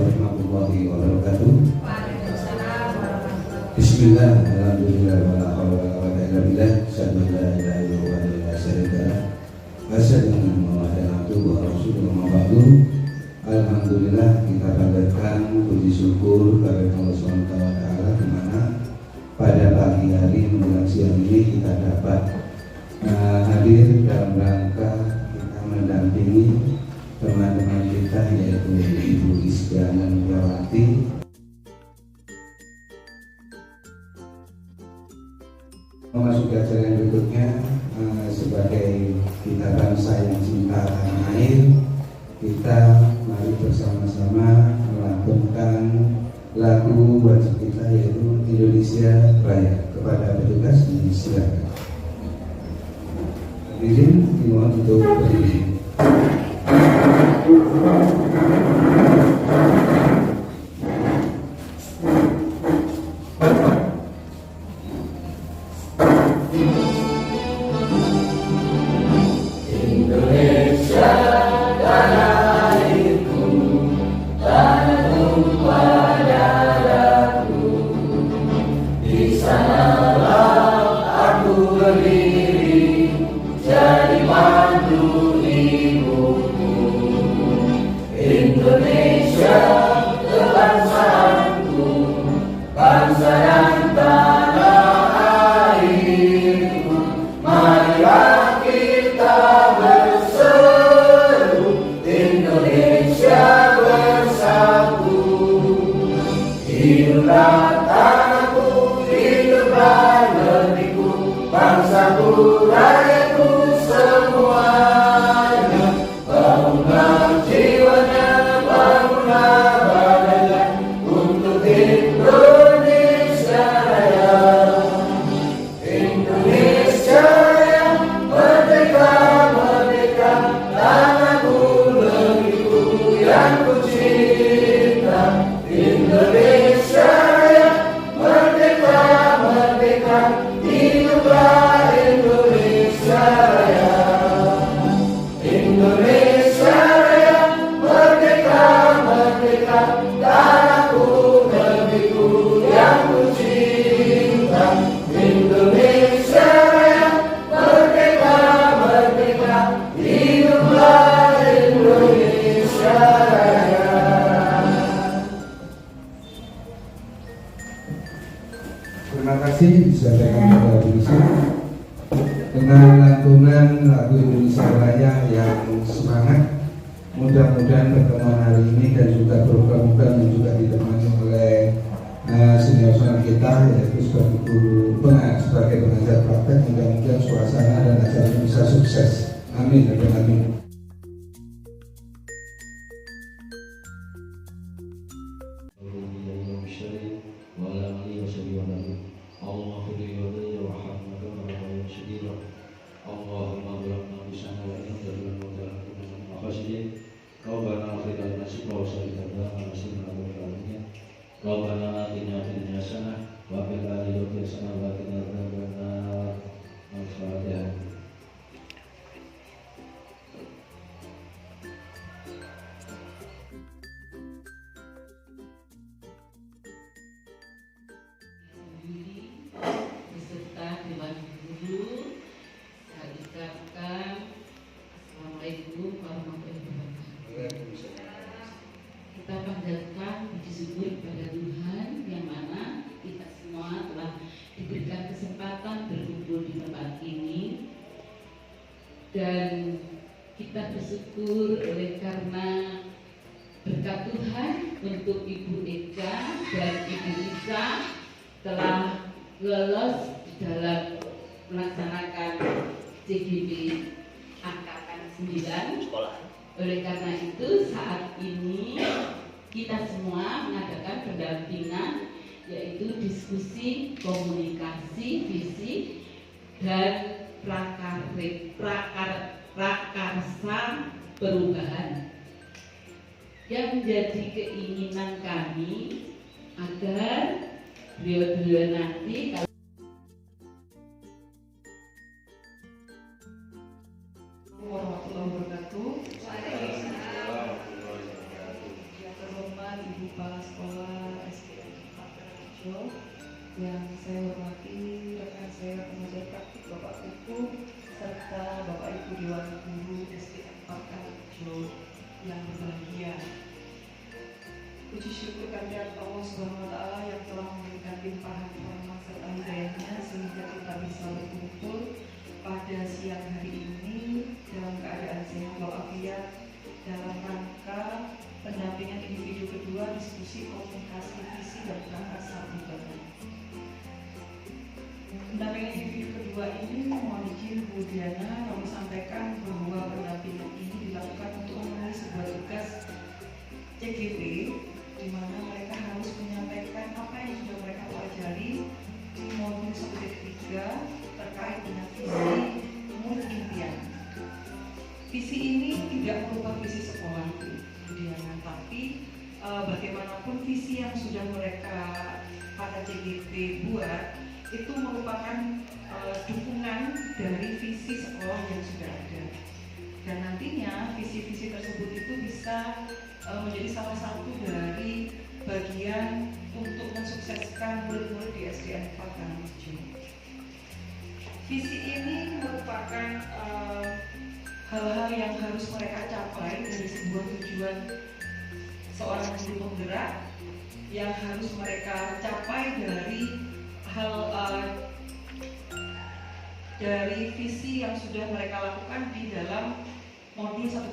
warahmatullahi wabarakatuh. Waalaikumsalam warahmatullahi wabarakatuh. Bismillah, alhamdulillah, wala hawla wala quwwata illa billah. Asyhadu an la ilaha illallah wa la syarika lah. Wa asyhadu anna Muhammadan abduhu wa rasuluhu amma ba'du. Alhamdulillah, kita panjatkan puji syukur kepada Allah Subhanahu wa taala di mana pada pagi hari menjelang siang ini kita dapat hadir dalam rangka kita mendampingi teman-teman kita yaitu Ibu Istiana Nuryawati memasuki acara yang berikutnya. Sebagai kita bangsa yang cinta tanah air, kita mari bersama-sama melantunkan lagu wajib kita yaitu Indonesia Raya. Kepada petugas disilakan. Hadirin dimohon untuk berdiri. Terima kasih disampaikan kepada polisi dengan lantunan lagu Indonesia Raya yang semangat. Mudah-mudahan pertemuan hari ini dan juga program-program yang juga ditemani oleh senior-senior kita yaitu sebagai pengajar praktek, mudah-mudahan suasana dan acara ini bisa sukses. Amin. Amin. Rabbana atina fid dunya hasanah wa fil akhirati hasanah wa qina adzabannar. Al-Fatihah. Beserta Dewan Guru, saya ucapkan Assalamualaikum warahmatullahi wabarakatuh. Kita panjatkan puji syukur kepada Tuhan yang mana kita semua telah diberikan kesempatan berkumpul di tempat ini, dan kita bersyukur oleh karena berkat Tuhan untuk Ibu Eka dan Ibu Isa telah lolos di dalam melaksanakan CGP angkatan 9 sekolah. Oleh karena itu saat ini kita semua mengadakan pendampingan yaitu diskusi, komunikasi, visi dan prakarsa perubahan yang menjadi keinginan kami agar beliau-beliau nanti warahmatullahi wabarakatuh. Yang terhormat Ibu Purworejo, yang saya hormati rekan saya pengajar praktik Bapak Kuku serta Bapak Ibu Dewan Guru SDN Purworejo yang berbahagia. Puji syukur kehadirat Allah Subhanahu wa Ta'ala yang telah memberikan limpahan rahmat serta hidayahnya sehingga kita bisa berkumpul pada siang hari ini dalam keadaan sehat walafiat dalam rangka pendampingan individu kedua diskusi komunikasi visi dan prakarsa perubahan. Pendampingan individu kedua ini mohon izin Bu Diana kami sampaikan bahwa pendampingan ini dilakukan untuk memenuhi sebuah tugas CGP di mana mereka harus menyampaikan apa yang sudah mereka pelajari di modul 1.3 terkait dengan visi murid impian. Visi ini tidak merupakan visi sekolah, kemudian tapi bagaimanapun visi yang sudah mereka pada CGP buat itu merupakan dukungan dari visi sekolah yang sudah ada. Dan nantinya visi-visi tersebut itu bisa menjadi salah satu dari bagian untuk mensukseskan murid-murid di SDN 4 Karangrejo. Visi ini merupakan hal-hal yang harus mereka capai dari sebuah tujuan seorang guru penggerak yang harus mereka capai dari dari visi yang sudah mereka lakukan di dalam modul 1.3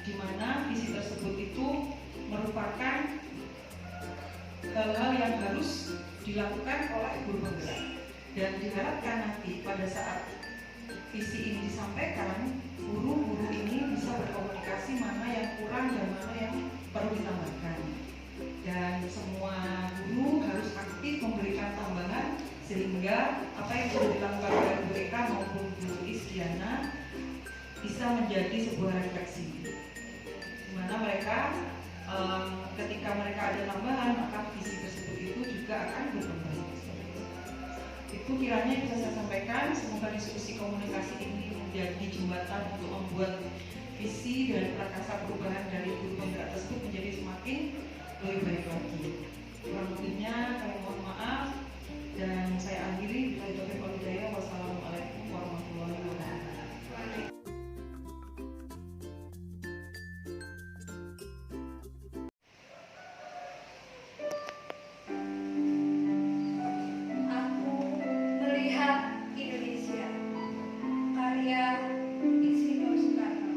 di mana visi tersebut itu merupakan hal-hal yang harus dilakukan oleh guru penggerak dan diharapkan nanti pada saat visi ini disampaikan guru-guru ini bisa berkomunikasi mana yang kurang dan mana yang perlu ditambahkan dan semua guru harus aktif memberikan tambahan sehingga apa yang sudah dilakukan oleh Bu Eka maupun Bu Isdiana bisa menjadi sebuah refleksi di mana mereka ketika mereka ada tambahan maka visi tersebut itu juga akan berkembang. Itu kiranya bisa saya sampaikan, semoga diskusi komunikasi ini menjadi jembatan untuk membuat visi dan prakarsa perubahan dari guru penggerak tersebut menjadi semakin lebih baik lagi. Kurang lebihnya kami mohon maaf dan saya akhiri bila itu hidayah. Wassalamualaikum warahmatullahi wabarakatuh. Aku melihat Indonesia, karya Insinyur Soekarno.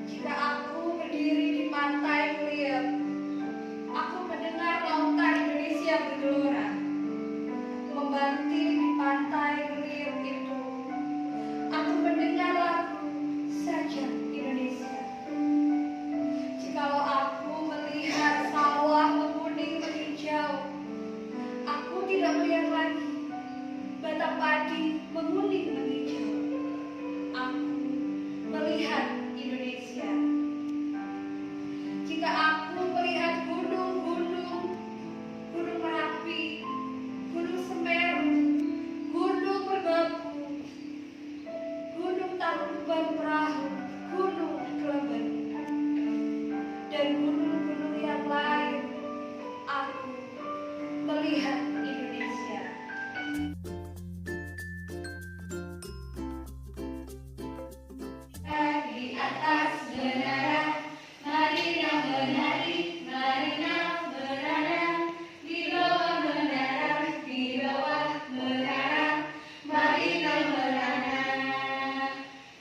Jika aku berdiri di pantai melihat, aku mendengar lautan Indonesia bergelora. Membanting di pantai melihat itu, aku mendengar lagu Saja Indonesia. Jikalau aku melihat sawah menguning menghijau, aku tidak melihat lagi batang padi menguning menghijau. Aku melihat Indonesia. Jika aku melihat gunung-gunung, Gunung Merapi, Gunung Semeru, Gunung Merbabu, Gunung Tangkuban Perahu, Gunung Keleben, dan gunung-gunung yang lain, aku melihat Indonesia. Di atas menara, marilah menari, marilah menara. Di bawah menara, di bawah menara, marilah menara.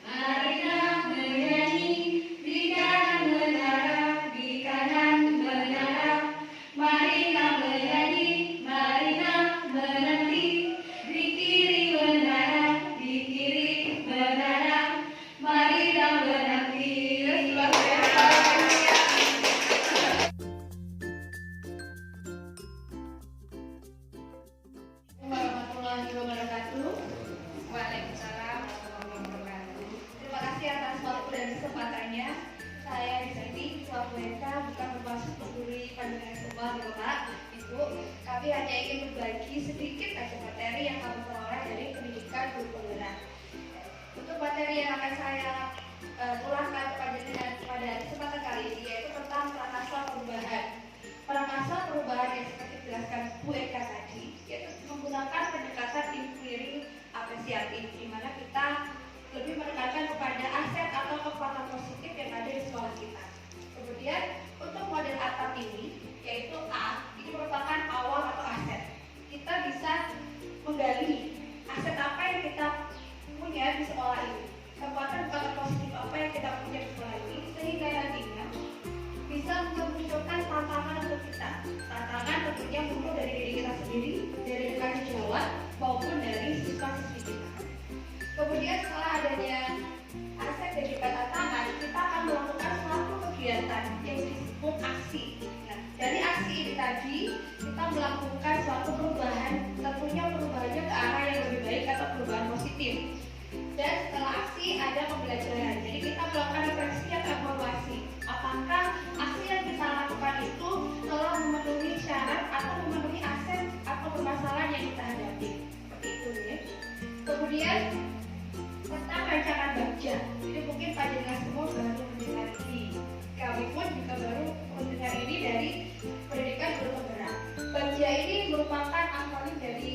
Marilah menyanyi di kanan menara, di kanan menara. Marilah menyanyi, marilah menanti di kiri menara, di kiri menara. Marilah menanti. Luar biasa. Warahmatullahi wabarakatuh. Waalaikumsalam warahmatullahi wabarakatuh. Terima kasih atas waktu dan kesempatannya. Saya di sini suatu mereka bukan bermaksud menggurui panjenengan semua, Bapak, Ibu. Kami hanya ingin berbagi sedikit saja materi yang kami peroleh dari pendidikan guru penggerak. Untuk materi yang akan saya tularkan kepada panjenengan dijelaskan Bu Eka tadi, yaitu menggunakan pendekatan inquiry apresiatif, di mana kita lebih menekankan kepada aset atau kekuatan positif yang ada di sekolah kita. Kemudian untuk model atap ini, yaitu A, ini merupakan awal atau aset. Kita bisa menggali aset apa yang kita punya di sekolah ini, kekuatan positif apa yang kita punya di sekolah ini, sehingga nantinya bisa memunculkan tantangan untuk kita. Tantangan tentunya muncul dari diri kita sendiri, dari rekan sejawat maupun dari siswa-siswi kita. Kemudian setelah adanya aset dan juga tantangan, kita akan melakukan suatu kegiatan yang disebut aksi. Nah, dari aksi ini tadi kita melakukan suatu perubahan, tentunya perubahannya ke arah yang lebih baik atau perubahan positif. Dan setelah aksi ada pembelajaran. Jadi kita melakukan refleksi atau evaluasi. Apakah aksi yang kita lakukan itu telah memenuhi syarat atau memenuhi aset atau permasalahan yang kita hadapi. Seperti itu ya. Kemudian tentang rancangan bagja. Jadi mungkin panjenengan semua baru mendengar ini. Kami pun juga baru mendengar ini dari pendidikan guru penggerak. Bagja ini merupakan akronim dari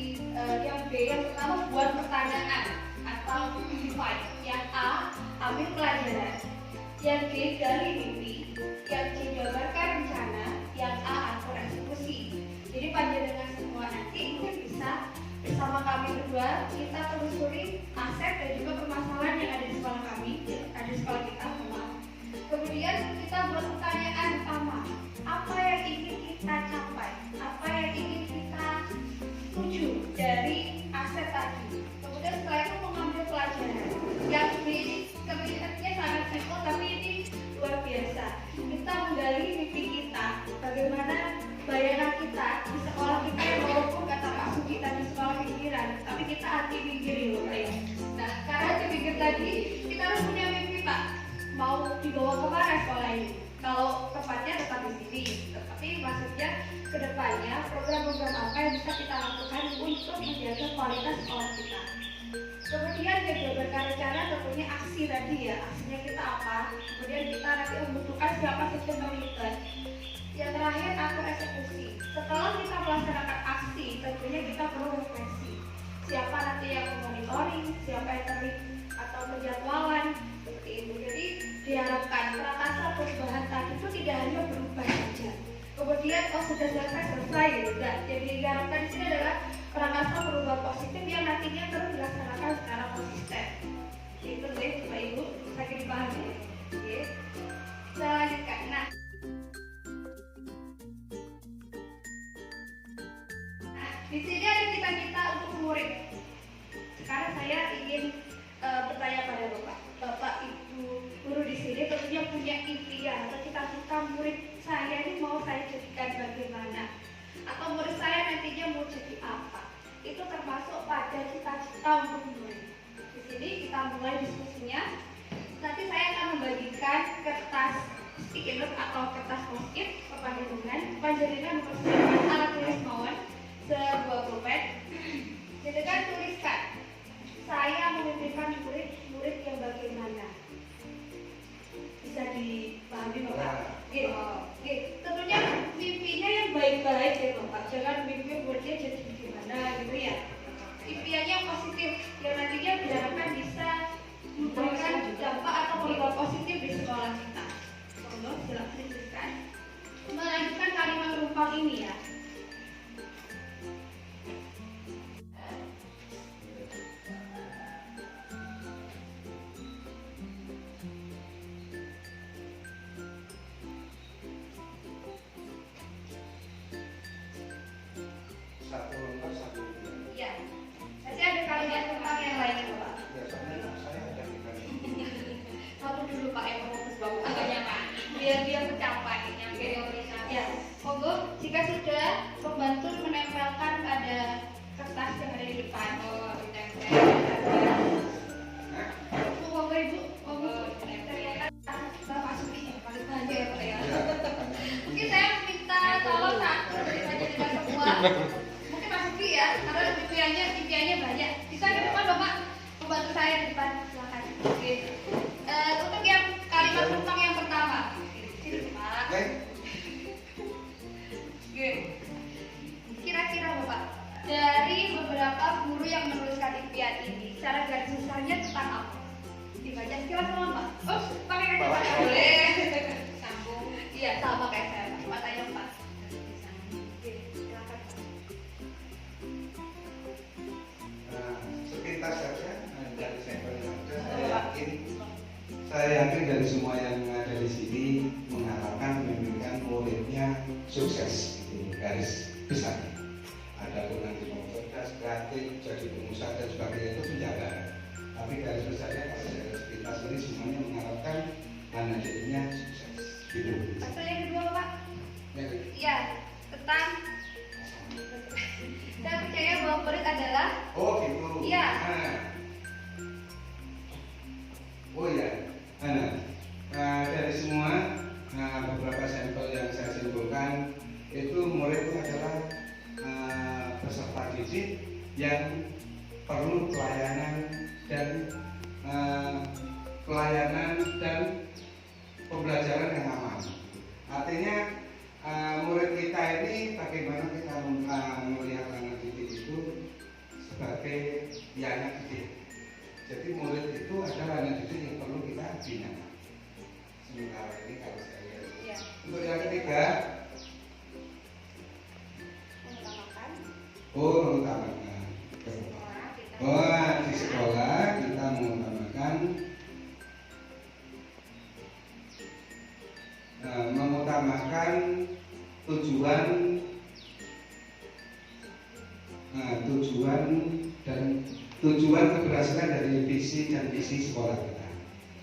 yang B, yang pertama buat pertanyaan atau define. Yang A, ambil pelajaran. Yang B, gali mimpi. Yang C, gambarkan rencana. Yang A, atur eksekusi. Jadi panjenengan semua nanti mungkin bisa bersama kami berdua kita telusuri aset dan juga permasalahan yang ada di sekolah kami, ada di sekolah kita. Kemudian kita buat pertanyaan utama, apa yang ingin kita capai, apa yang ingin kita tuju dari aset tadi. Kemudian setelah itu mengambil pelajaran. Yang ini kelihatannya sangat simpel, tapi ini luar biasa. Kita menggali mimpi kita, bagaimana bayangan kita di sekolah kita, walaupun kata kasus kita di sekolah pinggiran, tapi kita hati pinggirin loh ya. Nah, karena hati pinggir tadi kita harus punya mimpi Pak, mau dibawa kemana sekolah ini? Kalau tempatnya tetap di sini, tetapi maksudnya kedepannya program-program apa yang bisa kita lakukan untuk menjaga kualitas sekolah kita. Kemudian berdasarkan rencana tentunya aksi tadi ya, aksinya kita apa? Kemudian kita nanti membutuhkan siapa sistem terlibat. Yang terakhir atur eksekusi. Setelah kita melaksanakan aksi, tentunya kita perlu refleksi. Siapa nanti yang monitoring, siapa yang terlibat atau penjadwalan seperti itu. Jadi diharapkan perakasa perubahan tadi itu tidak hanya berubah saja. Kemudian sudah selesai gitu. Nah, jadi diharapkan di sini adalah perakasa perubahan positif yang nantinya terus dilaksanakan secara konsisten. Itu deh Bapak Ibu, sakit dipahami. Oke. Selanjutnya, nah di sini ada cita-cita untuk murid. Sekarang saya ingin bertanya pada Bapak Ibu guru di sini tentunya punya impian atau cita-cita murid saya ini mau saya jadikan bagaimana, atau murid saya nantinya mau jadi apa. Itu termasuk pada cita-cita untuk murid. Di sini kita mulai diskusinya. Nanti saya akan membagikan kertas sticky note atau kertas post-it kepada panjenengan mempersiapkan alat tulis mawon sebuah pulpen. Dengan tuliskan, saya memimpinkan murid yang bagaimana. Bisa dipahami Bapak? Tentunya mimpinya yang baik-baik ya Bapak. Jangan mimpi muridnya jadi gimana gitu ya. Impiannya yang positif, yang nantinya diharapkan bisa memberikan dampak atau perubahan positif di sekolah kita. Monggo silakan dituliskan. Melanjutkan kalimat rumpang ini ya. Satu lengkap, satu tidak. Iya. Nanti ada kalimat rumpang yang lain Bapak. Ya, saya ada ikan. Satu dulu Pak yang fokus Bapak. Agaknya Pak. Biar dia tercapai nyampe organisasi. Ya. Monggo jika sudah membantu menempelkan pada kertas yang ada di depan. Oh, ditempel. Monggo Ibu, monggo teriakan Bapak Suki paling banyak ya Pak ya. Mungkin saya minta tolong satu dari panjenengan semua. Mungkin Mas Suki ya, karena impiannya banyak. Bisa ke depan Bapak, membantu saya di depan. Silakan. Oke. Untuk yang kalimat rumpang yang pertama. Sini Pak. Oke. dari semua yang ada di sini mengharapkan menginginkan muridnya sukses, itu garis besar. Adapun nanti mau cerdas, kreatif, jadi pengusaha dan sebagainya itu penjagaan. Tapi garis besarnya kalau kita sendiri semuanya mengharapkan anak didiknya sukses. Gitu. Pasal yang kedua Pak? Ya. Iya, tentang saya percaya bahwa murid adalah. Oh gitu. Iya. Nah. Oh iya. Dari semua beberapa sampel yang saya simpulkan itu murid itu adalah peserta didik yang perlu pelayanan dan pembelajaran yang aman. Artinya murid kita ini bagaimana kita melihat anak didik itu sebagai anak didik. Jadi murid itu adalah anak didik yang perlu kita bina. Sementara ini kalau saya lihat. Iya. Untuk yang ketiga, mengutamakan. Di sekolah kita mengutamakan tujuan keberhasilan dari visi dan misi sekolah kita.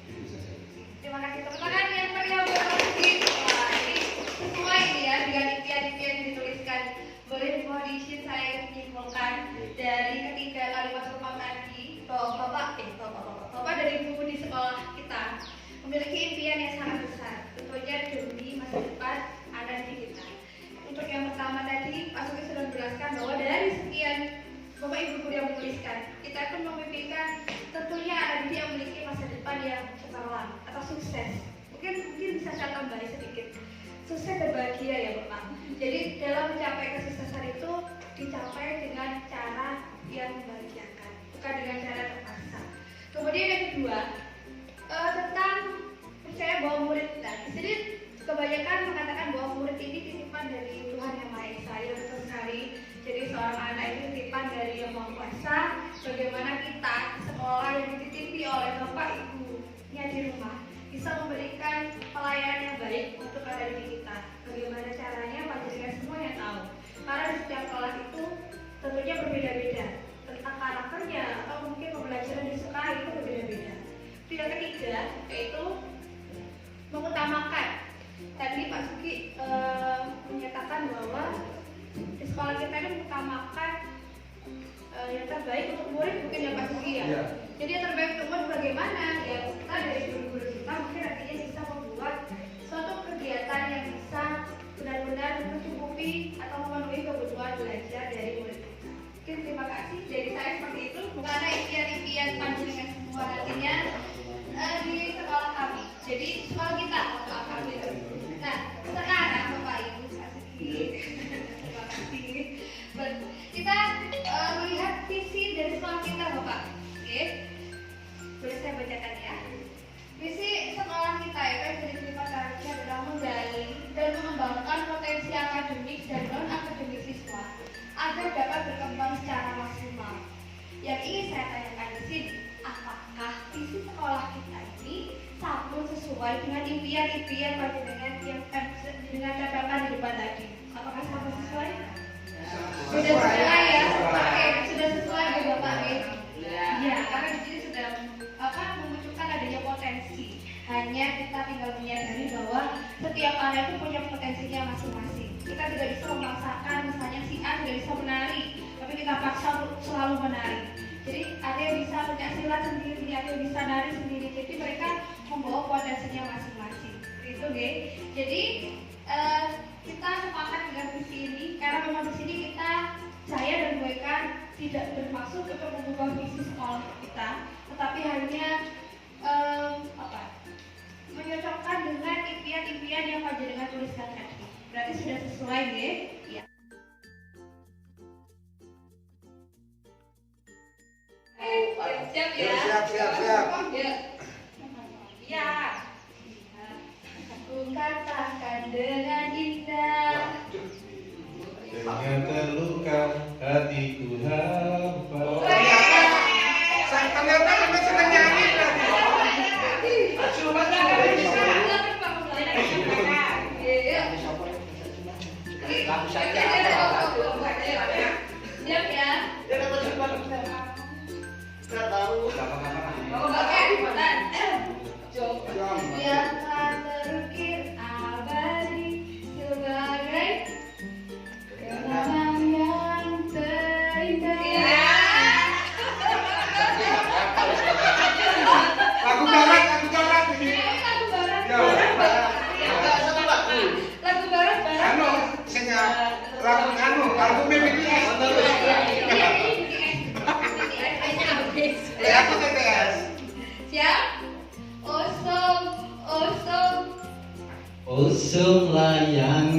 Itu saja. Terima kasih teman-teman yang meriah berkasih. Wah, ini sesuai nih ya dengan impian-impian yang dituliskan. Boleh mohon diizin saya menyimpulkan dari ketiga kalimat Bapak tadi bahwa Bapak dari ibu di sekolah kita memiliki impian yang sangat besar, tentunya demi masa depan anak didik kita. Untuk yang pertama tadi, Pak Suki sudah menjelaskan bahwa dari sekian Bapak Ibu guru yang menuliskan, kita pun memimpikan tentunya anak didik yang memiliki masa depan yang cemerlang atau sukses. Mungkin bisa saya tambahin sedikit. Sukses dan bahagia ya Bapak. Jadi dalam mencapai kesuksesan itu dicapai dengan cara yang membahagiakan, bukan dengan cara terpaksa. Kemudian yang kedua, tentang percaya bahwa murid. Nah, di sini kebanyakan mengatakan bahwa murid ini titipan dari Tuhan Yang Maha Esa. Ya betul sekali. Jadi seorang anak itu titipan dari Yang Maha Kuasa. Bagaimana kita sekolah yang dititipi oleh Bapak Ibu-nya di rumah bisa memberikan pelayanan yang baik untuk anak didik kita. Bagaimana caranya, panjenengan semua yang tahu. Karena di setiap kelas itu tentunya berbeda-beda tentang karakternya atau mungkin pembelajaran di sekolah itu berbeda-beda. Yang ketiga yaitu mengutamakan. Tadi Pak Suki menyatakan bahwa di sekolah kita ini mengutamakan yang terbaik untuk murid, mungkin ya Pak Suki ya. Jadi yang terbaik untuk murid bagaimana? Ya kita dari guru-guru kita mungkin nantinya bisa membuat suatu kegiatan yang bisa benar-benar mencukupi atau memenuhi kebutuhan belajar dari murid kita. Oke, terima kasih. Dari saya seperti itu. Karena impian-impian panjenengan semua nantinya di sekolah kami. Jadi sekolah kita, alhamdulillah. Nah, sekarang Bapak Ibu, terima kasih. Kita melihat visi dari sekolah kita, Bapak. Oke, boleh saya bacakan ya. Visi sekolah kita itu yang diterima targetnya adalah menggali dan mengembangkan potensi akademik dan non akademik siswa agar dapat berkembang secara maksimal. Yang ingin saya tanyakan di sini, apakah visi sekolah kita ini sama sesuai dengan impian-impian panjenengan yang dengan catatan di depan tadi? Apakah sama sesuai? Sudah sesuai ya? Oke, sudah sesuai ya Bapak ya, karena di sini sudah memunculkan adanya potensi. Hanya kita tinggal menyadari bahwa setiap anak itu punya potensinya masing-masing. Kita tidak bisa memaksakan, misalnya si A tidak bisa menari, tapi kita paksa untuk selalu menari. Jadi ada yang bisa pencaksilat sendiri, ada yang bisa nari sendiri. Jadi mereka membawa potensinya masing-masing. Itu deh. Jadi kita sepakat dengan visi ini karena memang di sini saya dan Bu Eka tidak bermaksud untuk mengubah visi sekolah kita, tetapi hanya menyocokkan dengan impian-impian yang panjenengan tuliskan tadi. Berarti sudah sesuai deh. Ya. Siap ya? Siap. Ya. Ku katakan dengan indah. Dengan terluka hatiku hampa. Ternyata kami sedang nyanyi tadi. usum layangan.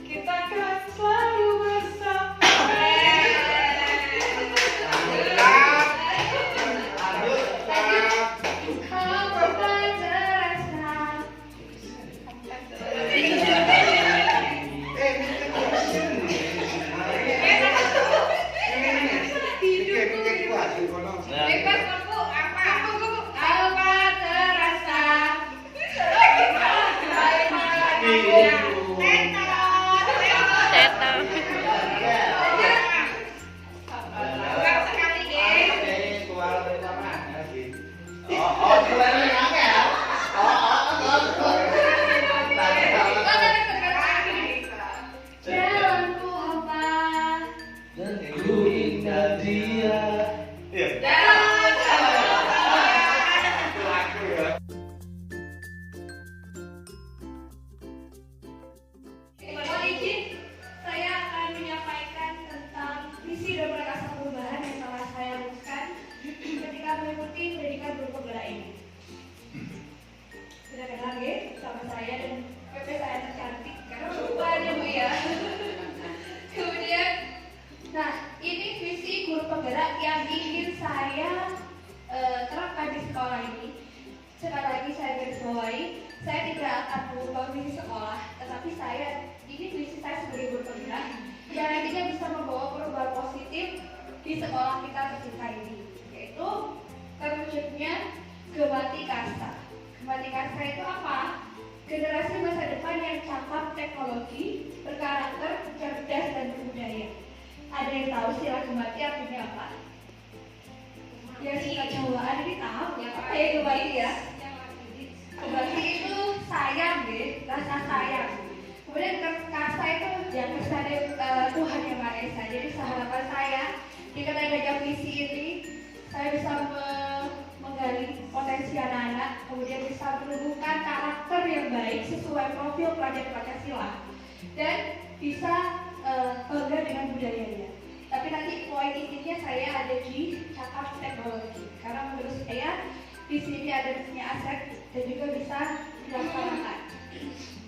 Kita akan selalu bersama. Ku ingat dia. Mohon izin, saya akan menyampaikan tentang visi dan prakarsa perubahan yang telah saya rumuskan ketika mengikuti pendidikan berpenggerak ini. Sudah kenal ya sama saya dan PP saya tercantik karena perempuan ya Bu ya. Kemudian, nah ini visi guru penggerak yang ingin saya terapkan di sekolah ini. Sekali lagi saya garis bawahi, saya tidak akan mengubah visi sekolah, tetapi ini visi saya sebagai guru penggerak yang nantinya bisa membawa perubahan positif di sekolah kita tercinta ini, yaitu terwujudnya Gemati Karsa. Gemati Karsa itu apa? Generasi masa depan yang cakap teknologi, berkarakter, cerdas, dan berbudaya. Ada yang tahu istilah Gemati artinya apa? Ya singkat Jawaan ini tahu ya, apa ya Gemati ya? Gemati itu sayang deh, rasa sayang. Kemudian Karsa itu yang kesannya Tuhan Yang Maha Esa. Jadi harapan saya dengan adanya visi ini, saya bisa menggali potensi anak-anak, kemudian bisa menumbuhkan karakter yang baik sesuai profil pelajar Pancasila, dan bisa bangga dengan budayanya. Tapi nanti poin intinya saya ada di cakap teknologi, karena menurut saya di sini ada punya aset dan juga bisa dilaksanakan.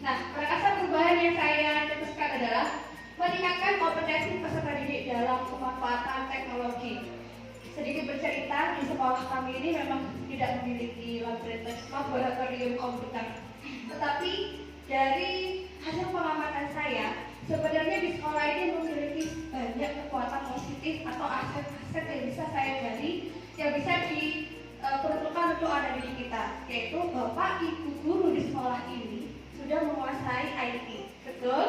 Nah, prakarsa perubahan yang saya cetuskan adalah meningkatkan kompetensi peserta didik dalam pemanfaatan teknologi. Sedikit bercerita, di sekolah kami ini memang tidak memiliki laboratorium komputer. Tetapi dari hasil pengamatan saya, sebenarnya di sekolah ini memiliki banyak kekuatan positif atau aset-aset yang bisa saya gali, yang bisa diperuntukkan untuk anak didik kita, yaitu Bapak Ibu guru di sekolah ini sudah menguasai IT. Betul?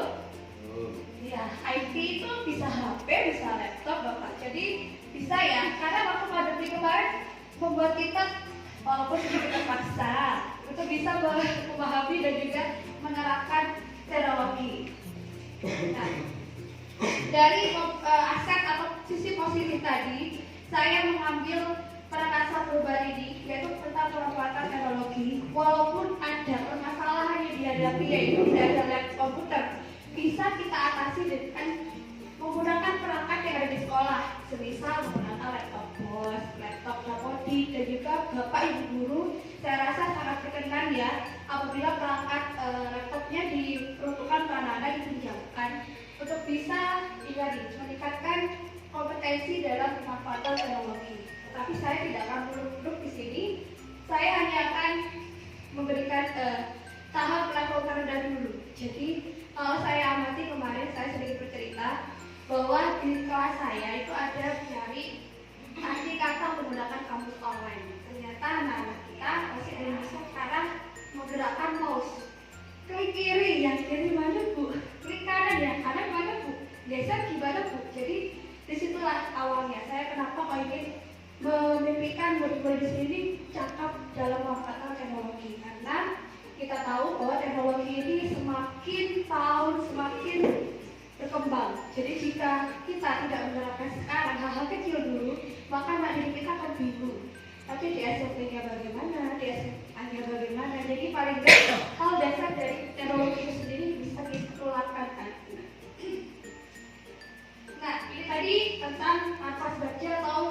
Ya, IT itu bisa HP, bisa laptop Bapak. Jadi bisa ya, karena waktu pandemi kemarin membuat kita walaupun sedikit terpaksa itu bisa memahami dan juga menerapkan teknologi. Nah, dari aset atau sisi positif tadi, saya mengambil prakarsa perubahan ini, yaitu tentang pemanfaatan teknologi. Walaupun ada permasalahan yang dihadapi, yaitu tidak ada lab komputer, bisa kita atasi dengan menggunakan perangkat yang ada di sekolah, semisal menggunakan laptop bos, laptop Lapodi, dan juga Bapak Ibu guru. Saya rasa sangat berkenan ya apabila perangkat laptopnya diperuntukkan ke anak-anak dipinjamkan untuk bisa meningkatkan kompetensi dalam pemanfaatan teknologi. Tapi saya tidak akan muluk-muluk di sini. Saya hanya akan memberikan tahap level terendah dulu. Jadi kalau saya amati kemarin, saya sedikit bercerita bahwa di kelas saya itu ada mencari arti kata menggunakan kamus online. Ternyata anak-anak kita masih ada yang bisa sekarang menggerakkan mouse. Klik kiri, yang kiri mana Bu? Klik kanan, yang kanan mana Bu? Geser gimana Bu? Jadi disitulah awalnya saya kenapa kok ingin memimpikan murid-murid di sini cakap dalam memanfaatkan teknologi, karena kita tahu bahwa teknologi ini semakin tahun semakin berkembang. Jadi jika kita tidak menerapkan sekarang hal-hal kecil dulu, maka anak didik kita akan bingung. Tapi di SMP-nya bagaimana, di SMA-nya bagaimana. Jadi paling tidak hal dasar dari teknologi itu sendiri bisa dikeluarkan kan. Nah, ini tadi tentang nafas baca atau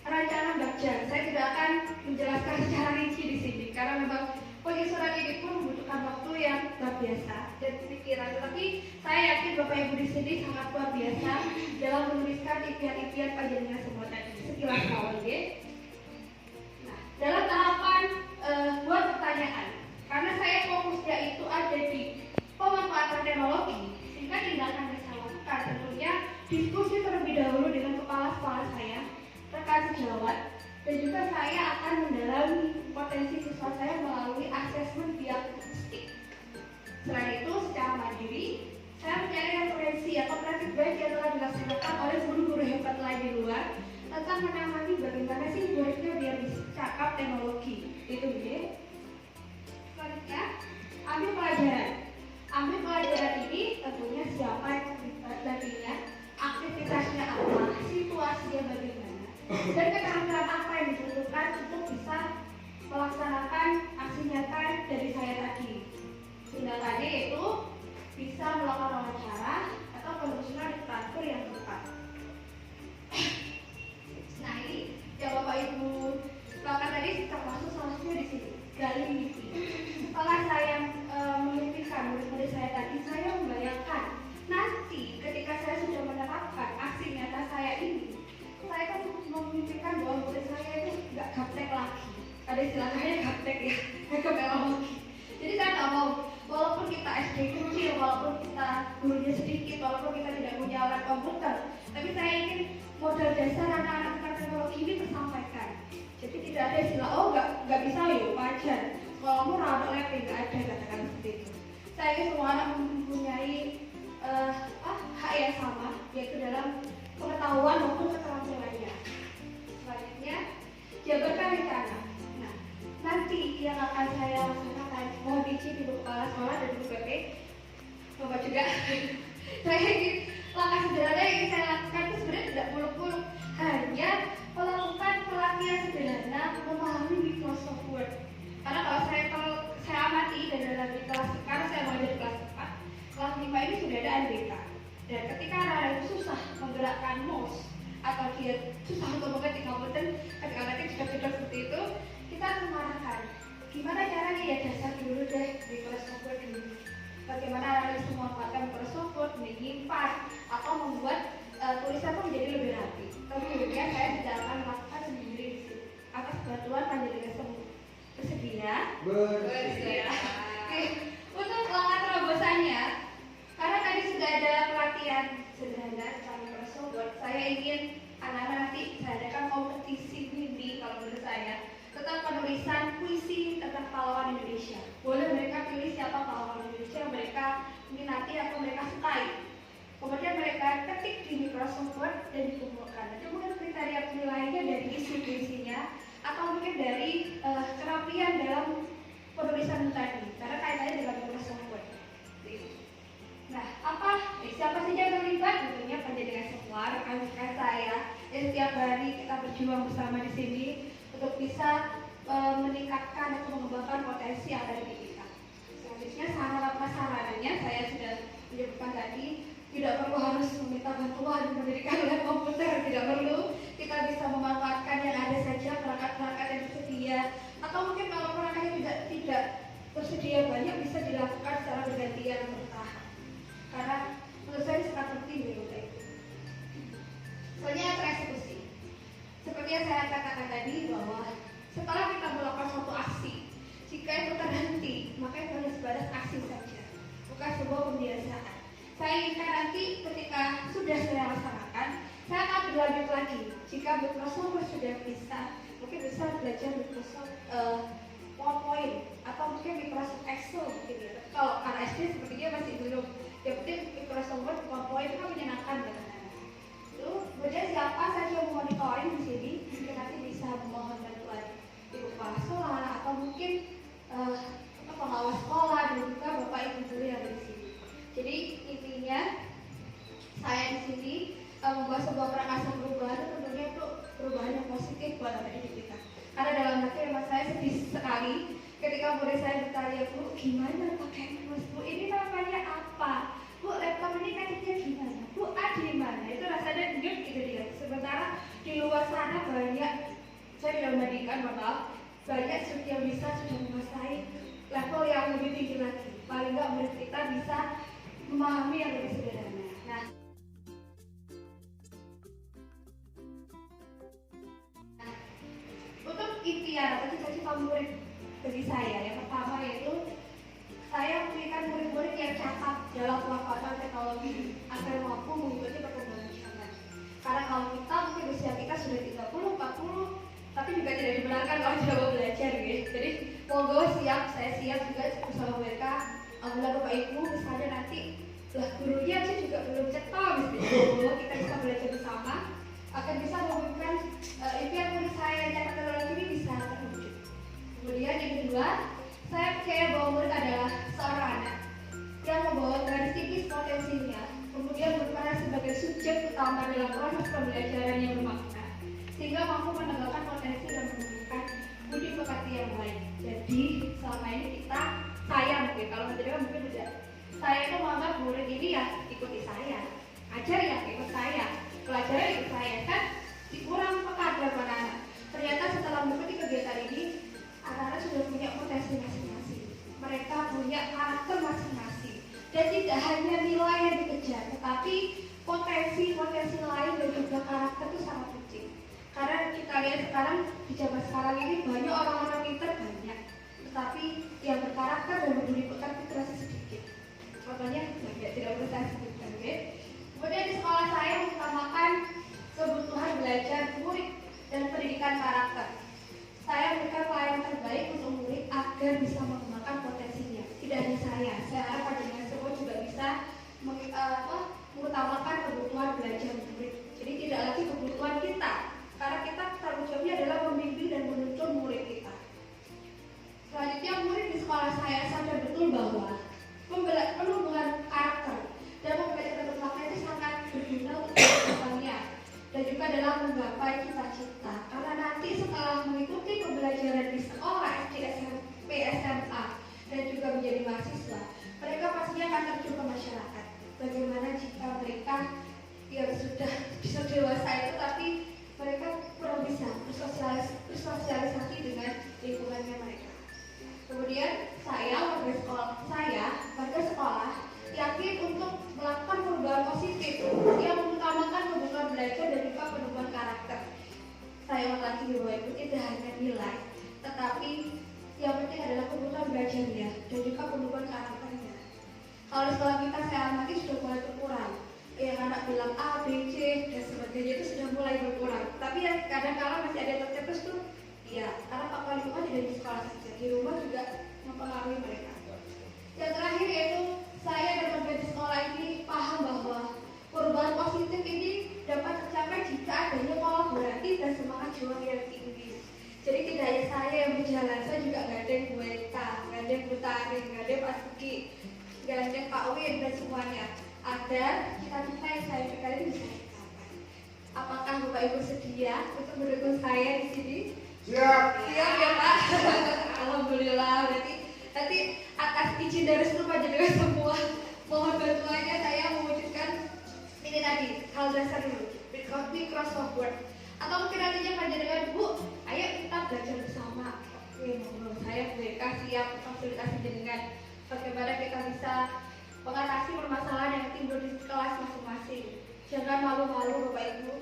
rencana baca. Saya tidak akan menjelaskan secara rinci di sini karena memang penyusunan ini pun membutuhkan waktu yang luar biasa dan pikiran. Tetapi saya yakin Bapak Ibu di sini sangat luar biasa dalam menuliskan impian-impian panjenengan semua tadi. Sekilas kawan, ya. Nah, dalam tahapan buat pertanyaan, karena saya fokusnya itu ada di pemanfaatan teknologi, sehingga tindakan yang saya lakukan tentunya diskusi terlebih dahulu dengan kepala-kepala saya, rekan sejawat, dan juga saya akan mendalami potensi siswa saya melalui asesmen diagnostik. Selain itu, secara mandiri, saya mencari referensi atau praktik baik yang telah dilaksanakan oleh guru-guru hebat lain di luar tentang menangani bagaimana sih muridnya biar bisa cakap teknologi. Itu ya. Selanjutnya, ambil pelajaran. Ambil pelajaran ini tentunya siapa yang terlibat nantinya, aktivitasnya apa, situasinya bagaimana, dan keterampilan apa yang dibutuhkan untuk bisa melaksanakan aksi nyata dari saya tadi. Tindakannya itu bisa melakukan wawancara atau penelusuran di transfer yang tepat. Nah, ini yang Bapak Ibu lakukan tadi termasuk salah satunya di sini, gali mimpi. Setelah saya memimpikan murid-murid saya tadi, saya membayangkan nanti ketika saya sudah menerapkan aksi nyata saya ini, saya kan memimpikan bahwa murid saya itu nggak gaptek lagi. Ada istilahnya gaptek ya, teknologi. Jadi saya nggak mau, walaupun kita SD kecil, walaupun kita gurunya sedikit, walaupun kita tidak punya alat komputer, tapi saya ingin modal dasar anak-anak teknologi ini tersampaikan. Jadi tidak ada istilah, oh nggak bisa yuk, wajar. Sekolahmu rawat lab, nggak ada katakan seperti itu. Saya ingin semua anak mempunyai hak yang sama, yaitu dalam pengetahuan maupun keterampilannya. Selanjutnya, jabarkan rencana. Nah, nanti yang akan saya laksanakan, mohon izin Ibu Kepala Sekolah dan Ibu PP, Bapak juga. Saya ingin langkah sederhana yang ingin saya lakukan itu sebenarnya tidak muluk-muluk, hanya melakukan pelatihan sederhana memahami Microsoft Word. Karena kalau saya amati dan dalam kelas sekarang saya mengajar di kelas 4, kelas 5 ini sudah ada NBK. Dan ketika anak-anak itu susah menggerakkan mouse atau dia susah untuk mengetik komputer, ketika ngetik juga seperti itu, kita akan mengarahkan gimana caranya ya dasar dulu deh Microsoft Word dulu. Bagaimana anak itu memanfaatkan Microsoft Word, menyimpan atau membuat tulisan itu menjadi lebih rapi. Kemudian saya tidak akan melakukan sendiri di sini atas bantuan panjenengan semua. Bersedia? Bersedia. Oke, untuk langkah terobosannya, karena tadi sudah ada pelatihan sederhana tentang Microsoft Word, saya ingin anak-anak nanti saya adakan kompetisi mini kalau menurut saya tentang penulisan puisi tentang pahlawan Indonesia. Boleh mereka pilih siapa pahlawan Indonesia yang mereka minati atau mereka sukai. Kemudian mereka ketik di Microsoft Word dan dikumpulkan. Nanti mungkin kriteria penilaiannya dari isi puisinya atau mungkin dari kerampian dalam penulisan tadi, karena kaitannya dengan Microsoft Word. Nah, siapa saja yang terlibat? Tentunya panjenengan semua, rekan-rekan saya. Dan setiap hari kita berjuang bersama di sini untuk bisa meningkatkan atau mengembangkan potensi yang ada di kita. Selanjutnya, sarana-prasarananya saya sudah menyebutkan tadi. Tidak perlu harus meminta bantuan mendirikan lab komputer, tidak perlu. Kita bisa memanfaatkan yang ada saja, perangkat-perangkat yang tersedia. Atau mungkin kalau perangkatnya tidak tersedia banyak, bisa dilakukan secara bergantian bertahap. Karena menurut saya sangat penting ya itu. Soalnya tereksekusi. Seperti yang saya katakan tadi bahwa setelah kita melakukan suatu aksi, jika itu terhenti, maka itu hanya sebatas aksi saja, bukan sebuah pembiasaan. Saya inginkan nanti ketika sudah saya laksanakan, saya akan berlanjut lagi. Jika Microsoft sudah bisa, mungkin bisa belajar Microsoft PowerPoint atau mungkin Microsoft Excel mungkin ya. Kalau anak SD sepertinya masih belum. Yang penting Microsoft PowerPoint itu kan menyenangkan ya. Itu kemudian siapa saya pengawas sekolah dan juga bapak ibu guru yang ada di sini. Jadi intinya saya di sini membuat sebuah prakarsa perubahan itu tentunya itu perubahan yang positif buat anak didik kita. Karena dalam hati memang saya sedih sekali ketika murid saya bertanya, Bu, gimana pakaian Mas? Bu, ini namanya apa? Bu, laptop ini kakinya gimana? Bu, di mana? Itu rasanya nyut gitu dia. Sementara di luar sana banyak, saya tidak membandingkan, maaf, banyak yang bisa sudah menguasai level yang lebih tinggi lagi. Paling nggak murid kita bisa memahami yang lebih sederhana. Nah, untuk ikhtiar atau cita-cita murid bagi saya, yang pertama yaitu saya memberikan murid-murid yang cakap dalam pemanfaatan teknologi agar mampu mengikuti perkembangan zaman. Karena kalau kita mungkin usia kita sudah 30, 40, tapi juga tidak dibenarkan kalau coba belajar gitu. Jadi monggo siap, saya siap juga bersama mereka. Alhamdulillah Bapak Ibu, misalnya nanti lah gurunya aja juga belum cetok gitu. Kita bisa belajar bersama, akan bisa memberikan impian murid saya yang cakap teknologi ini bisa terwujud. Kemudian yang kedua, saya percaya bahwa murid adalah seorang anak yang membawa garis tipis potensinya, kemudian berperan sebagai subjek utama dalam proses pembelajaran yang bermakna, sehingga mampu menegakkan potensi dan menumbuhkan budi pekerti yang baik. Jadi selama ini saya mungkin, kalau menjadi mungkin tidak, saya itu menganggap murid ini ya ikuti saya, ajar ya ikut saya, pelajaran ikut saya, kan kurang peka dalam anak-anak. Ternyata setelah mengikuti kegiatan ini, anak-anak sudah punya potensi masing-masing, mereka punya karakter masing-masing, dan tidak hanya nilai yang dikejar, tetapi potensi lain dan juga karakter itu sangat penting. Karena kita lihat sekarang di zaman sekarang ini banyak orang-orang pintar banyak, tetapi yang berkarakter dan berdiri pekerti terasa sedikit. Contohnya banyak, tidak perlu saya sebutkan. Kemudian di sekolah saya mengutamakan kebutuhan belajar murid dan pendidikan karakter. Saya memberikan pelayanan terbaik untuk murid agar bisa mengembangkan potensinya. Tidak hanya saya harap panjenengan semua juga bisa mengutamakan kebutuhan belajar murid. Jadi tidak lagi kebutuhan kita, karena kita tanggung jawabnya adalah membimbing dan menuntun murid kita. Selanjutnya, murid di sekolah saya sadar betul bahwa penumbuhan karakter dan pembelajaran bermakna itu sangat berguna untuk kedepannya dan juga dalam menggapai cita-cita. Karena nanti setelah mengikuti pembelajaran di sekolah SD, SMP, SMA dan juga menjadi mahasiswa, mereka pastinya akan terjun ke masyarakat. Bagaimana jika mereka yang sudah bisa dewasa itu tapi mereka kurang bisa bersosialisasi dengan lingkungannya mereka. Kemudian warga sekolah yakin untuk melakukan perubahan positif yang mengutamakan kebutuhan belajar dan juga penumbuhan karakter. Saya lagi bahwa itu tidak hanya nilai, tetapi yang penting adalah kebutuhan belajarnya dan juga penumbuhan karakternya. Kalau sekolah kita saya amati sudah mulai berkurang. Yang anak bilang A, B, C dan sebagainya itu sudah mulai berkurang. Tapi yang kadang-kala masih ada tercetus tuh, iya, karena faktor lingkungan tidak di sekolah saja, di rumah juga mempengaruhi mereka. Yang terakhir yaitu saya dan warga di sekolah ini paham bahwa perubahan positif ini dapat tercapai jika adanya kolaborasi dan semangat juang yang tinggi. Jadi tidak hanya saya yang berjalan, saya juga gandeng Bu Eka, gandeng Bu Taring, gandeng Pak Suki, gandeng Pak Win dan semuanya, agar cita-cita yang saya berikan ini bisa tercapai. Apakah Bapak Ibu sedia untuk mendukung saya di sini? Siap. Siap ya Pak. Alhamdulillah. Berarti nanti atas izin dari seluruh panjenengan semua, mohon bantuannya saya mewujudkan ini tadi hal dasar dulu, Microsoft Word. Atau mungkin nantinya panjenengan, Bu, ayo kita belajar bersama. Oke, mohon saya mereka siap fasilitasi dengan bagaimana kita bisa mengatasi permasalahan yang timbul di kelas masing-masing. Jangan malu-malu Bapak Ibu.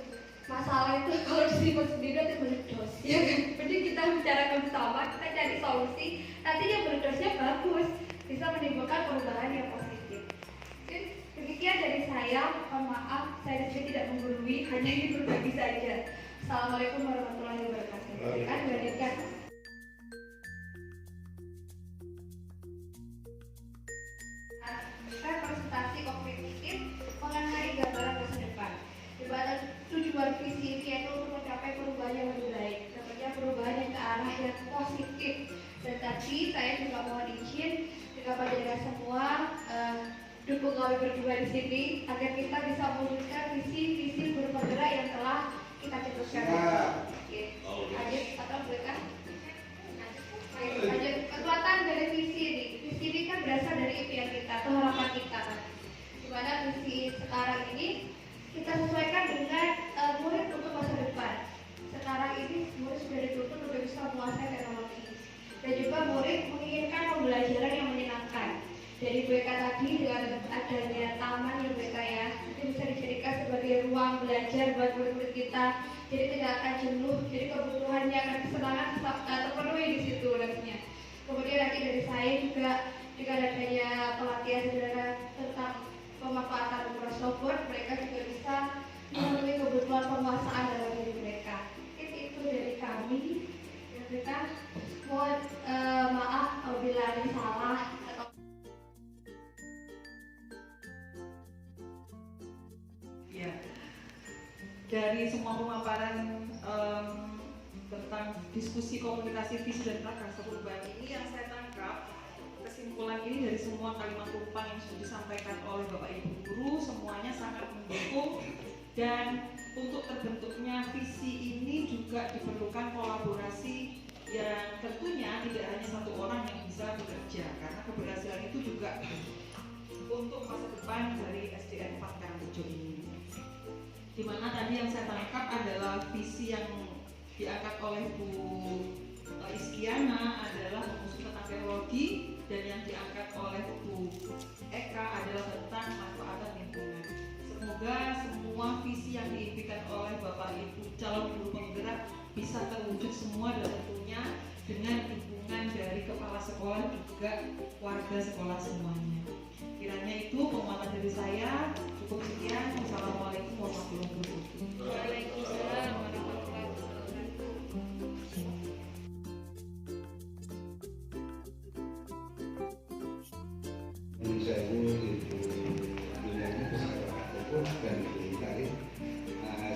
Masalah itu kalau disimpan sendiri nanti meledos, ya kan? Jadi kita bicarakan bersama, kita cari solusi. Nanti yang meledosnya bagus, bisa menimbulkan perubahan yang positif. Oke, demikian dari saya. Mohon maaf, saya di sini tidak menggurui, hanya ingin berbagi saja. Assalamualaikum warahmatullahi wabarakatuh. Kan berikan. Kita presentasi kognitif mengenai gambaran masa depan. Di mana tujuan visi ini yaitu untuk mencapai perubahan yang lebih baik, tentunya perubahan yang ke arah yang positif Dan tadi saya juga mohon izin dengan panjenengan semua dukung kami berdua di sini agar kita bisa mewujudkan visi bergerak yang telah kita cetuskan. Oke. Lanjut atau bolehkah? Lanjut. Kekuatan dari visi ini. Visi ini kan berasal dari impian kita atau harapan kita kan. Dimana visi sekarang ini kita sesuaikan dengan murid untuk masa depan. Sekarang ini murid sudah dituntut untuk bisa menguasai teknologi. Dan juga murid menginginkan pembelajaran yang menyenangkan. Dari BK tadi dengan adanya taman yang BK ya, itu bisa dijadikan sebagai ruang belajar buat murid-murid kita. Jadi tidak akan jenuh, jadi kebutuhannya akan kesenangan terpenuhi di situ nantinya. Kemudian nanti dari saya juga dengan adanya pelatihan sederhana tentang pemanfaatan Microsoft Word, mereka juga bisa memenuhi kebutuhan penguasaan dalam diri mereka. Itu dari kami. Dan kita mohon maaf apabila ada salah. Ya, dari semua pemaparan tentang diskusi komunikasi visi dan prakarsa perubahan ini yang saya tangkap, kesimpulan ini dari semua kalimat tumpang yang sudah disampaikan oleh Bapak Ibu guru, semuanya sangat mendukung. Dan untuk terbentuknya visi ini juga diperlukan kolaborasi yang tentunya tidak hanya satu orang yang bisa bekerja, karena keberhasilan itu juga untuk masa depan dari SDN 4 Karangrejo ini. Dimana tadi yang saya tangkap adalah visi yang diangkat oleh Bu Iskiana adalah mengusung tentang teknologi, dan yang diangkat oleh Bu Eka adalah tentang manfaatan lingkungan. Semoga semua visi yang diimpikan oleh Bapak Ibu calon guru penggerak bisa terwujud semua, dan tentunya dengan dukungan dari kepala sekolah juga warga sekolah semuanya. Kiranya itu penguatan dari saya. Cukup sekian. Wassalamualaikum warahmatullahi wabarakatuh. Waalaikumsalam warahmatullahi wabarakatuh. Saya itu dunianya pesawat pupuk dan tadi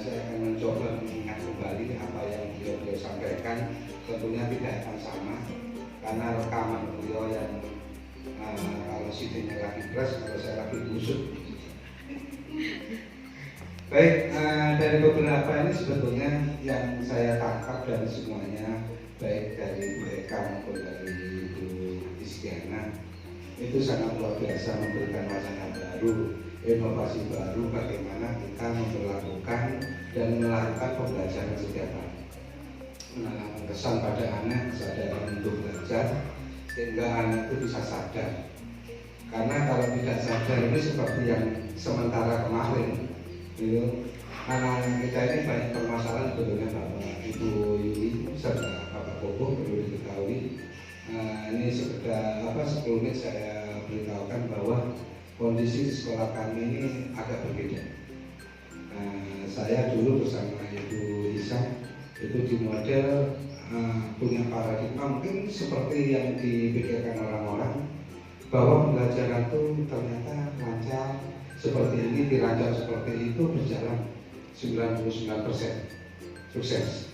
saya akan mencoba mengingat kembali apa yang beliau sampaikan. Tentunya tidak akan sama karena rekaman beliau yang kalau CD-nya lagi keras, kalau saya lagi busuk. Baik, dari beberapa ini sebetulnya yang saya tangkap dari semuanya, baik dari Bu Eka maupun dari Bu Istiana, itu sangat luar biasa, memberikan wacana baru, inovasi baru bagaimana kita memperlakukan dan melakukan pembelajaran setiap hari, menanamkan kesan pada anak, kesadaran untuk belajar sehingga anak itu bisa sadar. Karena kalau tidak sadar ini seperti yang sementara kemarin itu, anak-anak kita ini banyak permasalahan sebetulnya. Bapak Ibu Yuli serta Bapak Bobo perlu diketahui. Ini sekedar sebelumnya saya beritahukan bahwa kondisi di sekolah kami ini agak berbeda. Saya dulu bersama Ibu Isa itu di model punya paradigma mungkin seperti yang dipikirkan orang-orang, bahwa pembelajaran itu ternyata lancar seperti ini, dirancang seperti itu, berjalan 99% sukses.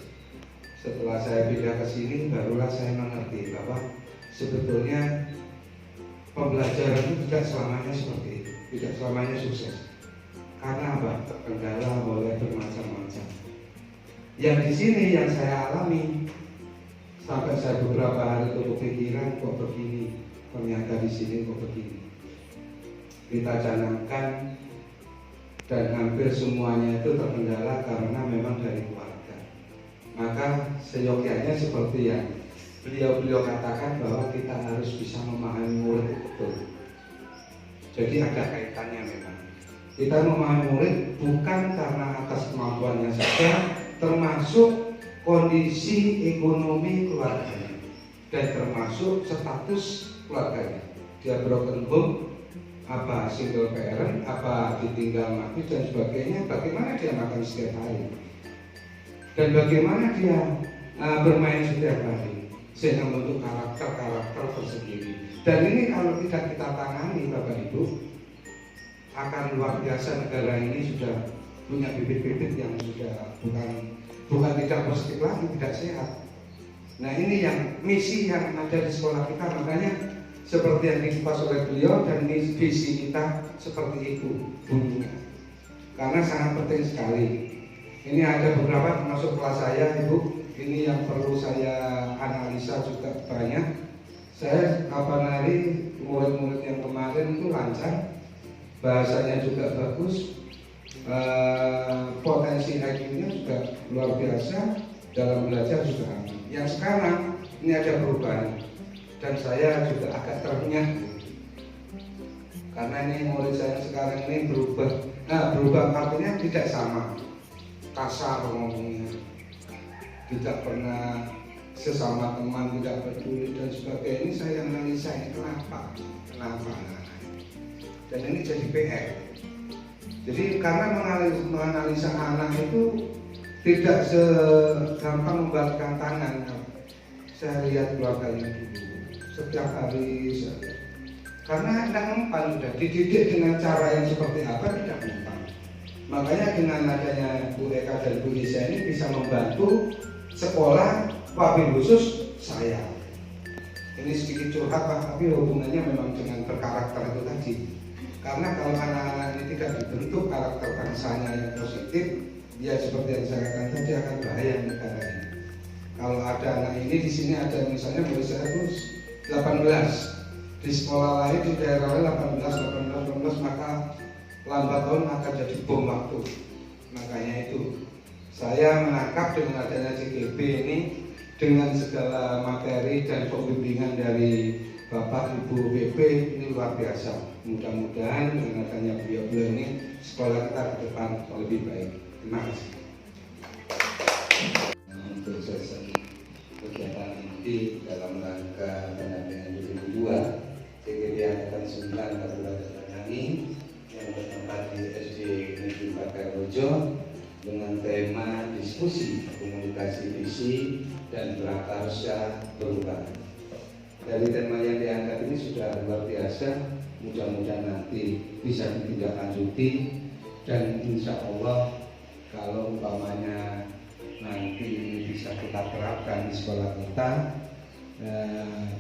Setelah saya pindah ke sini, barulah saya mengerti bahwa sebetulnya pembelajaran itu tidak selamanya seperti itu, tidak selamanya sukses. Karena apa? Terkendala oleh bermacam-macam. Yang di sini yang saya alami, sampai saya beberapa hari itu kepikiran, kok begini, ternyata di sini kok begini. Kita canangkan dan hampir semuanya itu terkendala karena memang dari keluarga. Maka seyogyanya seperti yang beliau katakan bahwa kita harus bisa memahami murid betul. Jadi ada kaitannya memang. Kita memahami murid bukan karena atas kemampuannya saja, termasuk kondisi ekonomi keluarganya dan termasuk status keluarganya. Dia broken home, apa single parent, apa ditinggal mati dan sebagainya. Bagaimana dia makan setiap hari dan bagaimana dia bermain setiap hari sehingga membentuk karakter tersendiri. Dan ini kalau tidak kita tangani Bapak Ibu, akan luar biasa. Negara ini sudah punya bibit-bibit yang sudah bukan tidak positif lagi, tidak sehat. Nah ini yang misi yang ada di sekolah kita, makanya seperti yang dikupas oleh beliau dan visi kita seperti itu bunyinya. Karena sangat penting sekali. Ini ada beberapa termasuk kelas saya Ibu. Ini yang perlu saya analisa juga banyak. Saya murid-murid yang kemarin itu lancar, bahasanya juga bagus, potensi IQ-nya juga luar biasa, dalam belajar juga aman. Yang sekarang ini ada perubahan dan saya juga agak ternyah karena ini murid saya sekarang ini berubah. Nah, berubah artinya tidak sama, kasar ngomongnya, tidak pernah sesama teman, tidak peduli dan sebagainya. Ini saya analisa ini kenapa. Dan ini jadi PR. Jadi karena menganalisa anak itu tidak segampang membalikkan tangan. Saya lihat keluarganya dulu setiap hari karena tidak mempan, sudah dididik dengan cara yang seperti apa tidak mempan. Makanya dengan adanya Bu Eka dan Bu Isya ini bisa membantu sekolah wabil khusus saya. Ini sedikit curhat Pak, tapi hubungannya memang dengan berkarakter itu tadi. Karena kalau anak-anak ini tidak dibentuk karakter bangsanya yang positif, ya seperti yang saya katakan tadi akan bahaya negara ini. Kalau ada anak ini di sini ada misalnya murid saya itu 18, di sekolah lain di daerah lain 18, maka lambat tahun akan jadi bom waktu. Makanya itu saya menangkap dengan adanya CGB ini dengan segala materi dan pembimbingan dari Bapak Ibu BP ini luar biasa. Mudah-mudahan dengan adanya beliau-beliau ini sekolah kita ke depan lebih baik. Terima kasih. Untuk sesi kegiatan inti dalam rangka pendampingan 2002 CGD Angkatan 9 Kabupaten Banyuwangi yang bertempat di SD Negeri Pakarwojo dengan tema diskusi komunikasi visi dan prakarsa perubahan. Dari tema yang diangkat ini sudah luar biasa, mudah-mudahan nanti bisa ditindaklanjuti dan insya Allah kalau umpamanya nanti bisa kita terapkan di sekolah kita,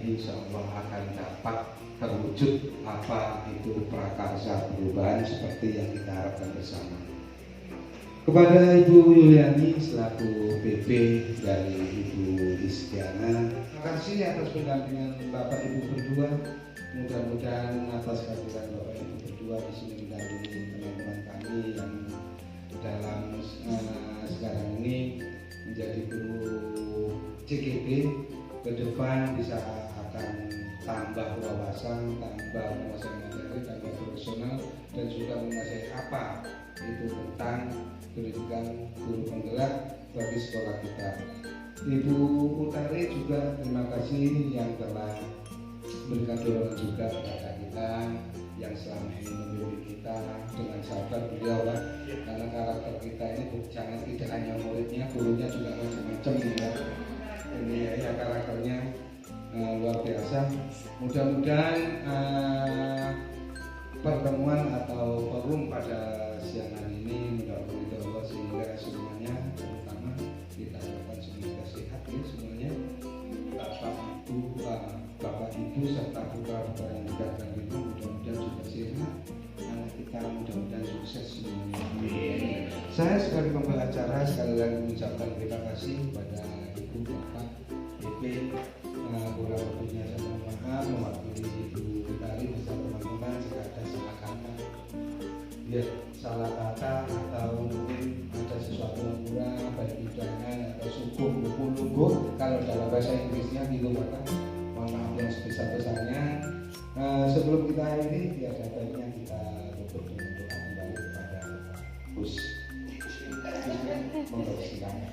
insya Allah akan dapat terwujud apa itu prakarsa perubahan seperti yang kita harapkan bersama. Kepada Ibu Yuliani selaku PP dari Ibu Istiana, terima kasih atas pendampingan Bapak Ibu berdua. Mudah-mudahan atas kehadiran Bapak Ibu berdua di sini dari teman-teman kami yang dalam sekarang ini menjadi guru CGD ke depan bisa akan tambah wawasan, tambah materi, tambah profesional dan juga menguasai apa itu tentang pendidikan guru penggerak bagi sekolah kita. Ibu Utari juga terima kasih yang telah berikan dorongan juga kepada kita yang selama ini membimbing kita dengan sabar beliau lah. Karena karakter kita ini jangan tidak hanya muridnya, gurunya juga macam-macam ya. Ini ya karakternya luar biasa. Mudah-mudahan pertemuan atau forum pada siang hari ini mudah-mudahan Allah sehingga semuanya, terutama kita harapkan semoga sehat ya semuanya, Bapak Ibu serta putra-putra yang datang itu mudah-mudahan juga sehat, anak kita mudah-mudahan sukses semuanya. Saya sebagai pembawa acara sekali lagi mengucapkan terima kasih kepada Ibu Bapak BP, kurang lebihnya saya mohon maaf mewakili Ibu Utari bersama teman-teman jika ada salah kata. Ya, salah kata atau mungkin ada sesuatu yang kurang baik hidangan atau suku buku kalau dalam bahasa Inggrisnya gitu Bapak, mohon maaf yang sebesar-besarnya. Sebelum kita akhiri tiada baiknya kita tutup dengan doa kembali kepada Gus. Monggo silakan.